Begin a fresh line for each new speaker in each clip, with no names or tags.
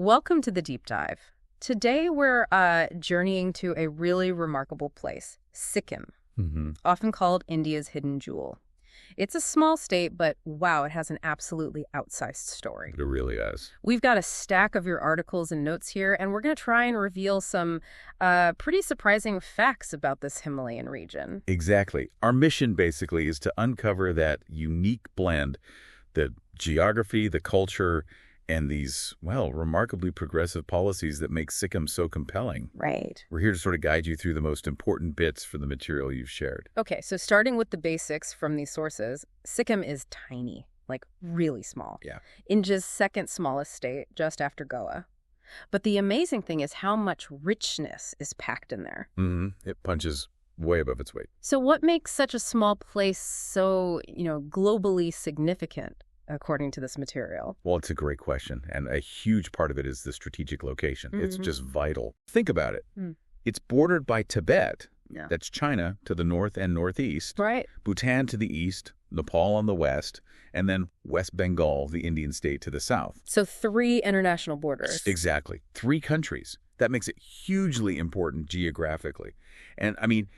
Welcome to the deep dive. Today we're journeying to a really remarkable place, Sikkim, often called India's hidden jewel. It's a small state, but wow, it has an absolutely outsized story.
It really is.
We've got a stack of your articles and notes here, and we're going to try and reveal some pretty surprising facts about this Himalayan region.
Exactly. Our mission basically is to uncover that unique blend, the geography, the culture, and these, well, remarkably progressive policies that make Sikkim so compelling.
Right.
We're here to sort of guide you through the most important bits for the material you've shared.
Okay, so starting with the basics from these sources, Sikkim is tiny, like really small.
Yeah.
India's second smallest state, just after Goa. But the amazing thing is how much richness is packed in there.
It punches way above its weight.
So what makes such a small place so, globally significant, according to this material?
Well, it's a great question, and a huge part of it is the strategic location. It's just vital. Think about it. It's bordered by Tibet.
Yeah.
That's China to the north and northeast.
Right.
Bhutan to the east, Nepal on the west, and then West Bengal, the Indian state, to the south.
So 3 international borders.
Exactly. 3 countries. That makes it hugely important geographically. And, I mean,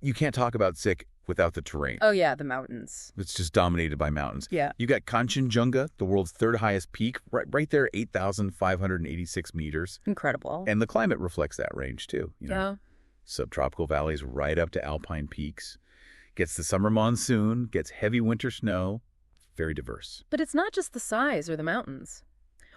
you can't talk about Sikkim without the terrain.
Oh, yeah, the mountains.
It's just dominated by mountains.
Yeah.
You got Kanchenjunga, the world's 3rd highest peak, right there, 8,586 meters.
Incredible.
And the climate reflects that range, too.
Yeah.
Subtropical valleys right up to alpine peaks. Gets the summer monsoon, gets heavy winter snow. Very diverse.
But it's not just the size or the mountains.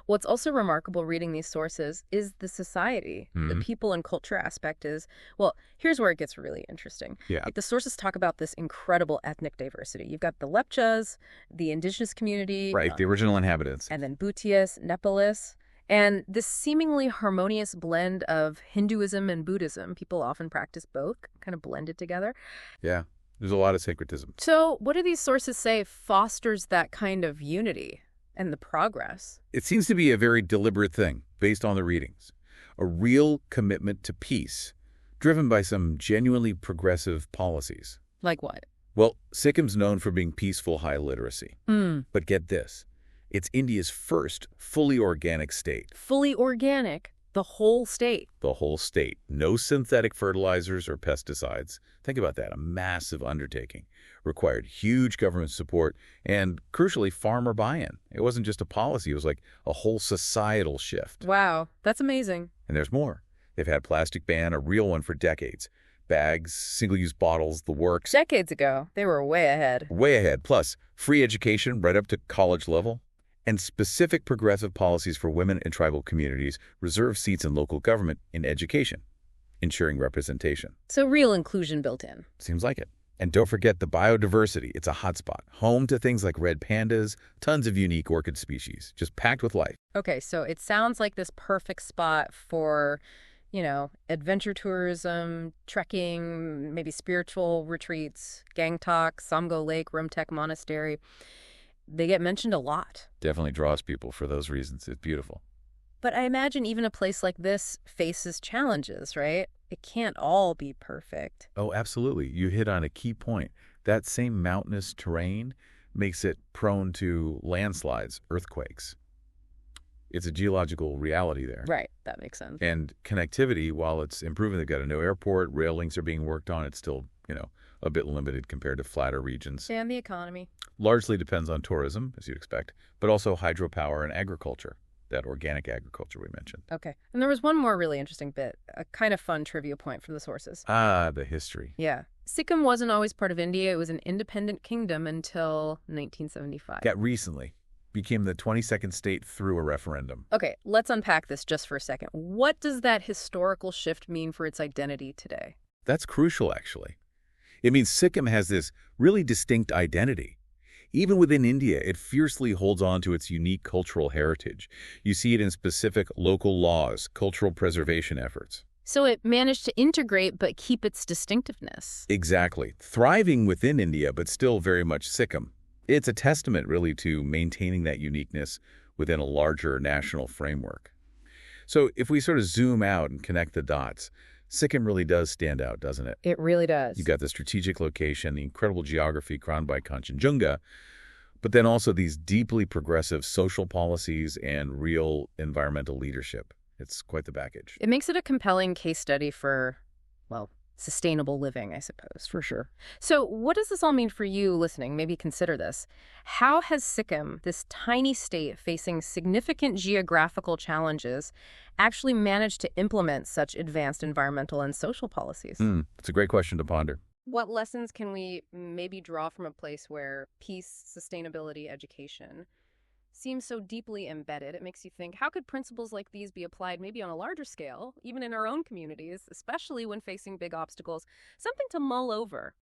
What's also remarkable reading these sources is the society. The people and culture aspect is, well, here's where it gets really interesting.
Yeah.
Like the sources talk about this incredible ethnic diversity. You've got the Lepchas, the indigenous community.
Right, the original inhabitants.
And then Bhutias, Nepalis. And this seemingly harmonious blend of Hinduism and Buddhism. People often practice both, kind of blended together.
Yeah, there's a lot of syncretism.
So what do these sources say fosters that kind of unity and the progress?
It seems to be a very deliberate thing, based on the readings. A real commitment to peace, driven by some genuinely progressive policies.
Like what?
Well, Sikkim's known for being peaceful high literacy. But get this, it's India's first fully organic state.
Fully organic, the whole state.
The whole state. No synthetic fertilizers or pesticides. Think about that, a massive undertaking. Required huge government support and, crucially, farmer buy-in. It wasn't just a policy, it was like a whole societal shift.
Wow, that's amazing.
And there's more. They've had plastic ban, a real one for decades. Bags, single-use bottles, the works.
Decades ago, they were way ahead.
Way ahead. Plus, free education right up to college level. And specific progressive policies for women and tribal communities, reserve seats in local government in education, ensuring representation.
So real inclusion built in.
Seems like it. And don't forget the biodiversity. It's a hotspot, home to things like red pandas, tons of unique orchid species, just packed with life.
Okay, so it sounds like this perfect spot for, adventure tourism, trekking, maybe spiritual retreats, Gangtok, Samgo Lake, Rumtek Monastery. They get mentioned a lot.
Definitely draws people for those reasons. It's beautiful.
But I imagine even a place like this faces challenges, right? It can't all be perfect.
Oh, absolutely. You hit on a key point. That same mountainous terrain makes it prone to landslides, earthquakes. It's a geological reality there.
Right. That makes sense.
And connectivity, while it's improving, they've got a new airport, rail links are being worked on. It's still, a bit limited compared to flatter regions.
And the economy.
Largely depends on tourism, as you'd expect, but also hydropower and agriculture, that organic agriculture we mentioned.
Okay. And there was one more really interesting bit, a kind of fun trivia point from the sources.
Ah, the history.
Yeah. Sikkim wasn't always part of India. It was an independent kingdom until 1975.
Got recently. Became the 22nd state through a referendum.
Okay, let's unpack this just for a second. What does that historical shift mean for its identity today?
That's crucial, actually. It means Sikkim has this really distinct identity. Even within India, it fiercely holds on to its unique cultural heritage. You see it in specific local laws, cultural preservation efforts.
So it managed to integrate but keep its distinctiveness.
Exactly. Thriving within India, but still very much Sikkim. It's a testament, really, to maintaining that uniqueness within a larger national framework. So if we sort of zoom out and connect the dots, Sikkim really does stand out, doesn't it?
It really does.
You've got the strategic location, the incredible geography crowned by Kanchenjunga, but then also these deeply progressive social policies and real environmental leadership. It's quite the package.
It makes it a compelling case study for, well, sustainable living, I suppose.
For sure.
So what does this all mean for you listening? Maybe consider this. How has Sikkim, this tiny state facing significant geographical challenges, actually managed to implement such advanced environmental and social policies?
It's a great question to ponder.
What lessons can we maybe draw from a place where peace, sustainability, education seems so deeply embedded? It makes you think, how could principles like these be applied maybe on a larger scale, even in our own communities, especially when facing big obstacles? Something to mull over.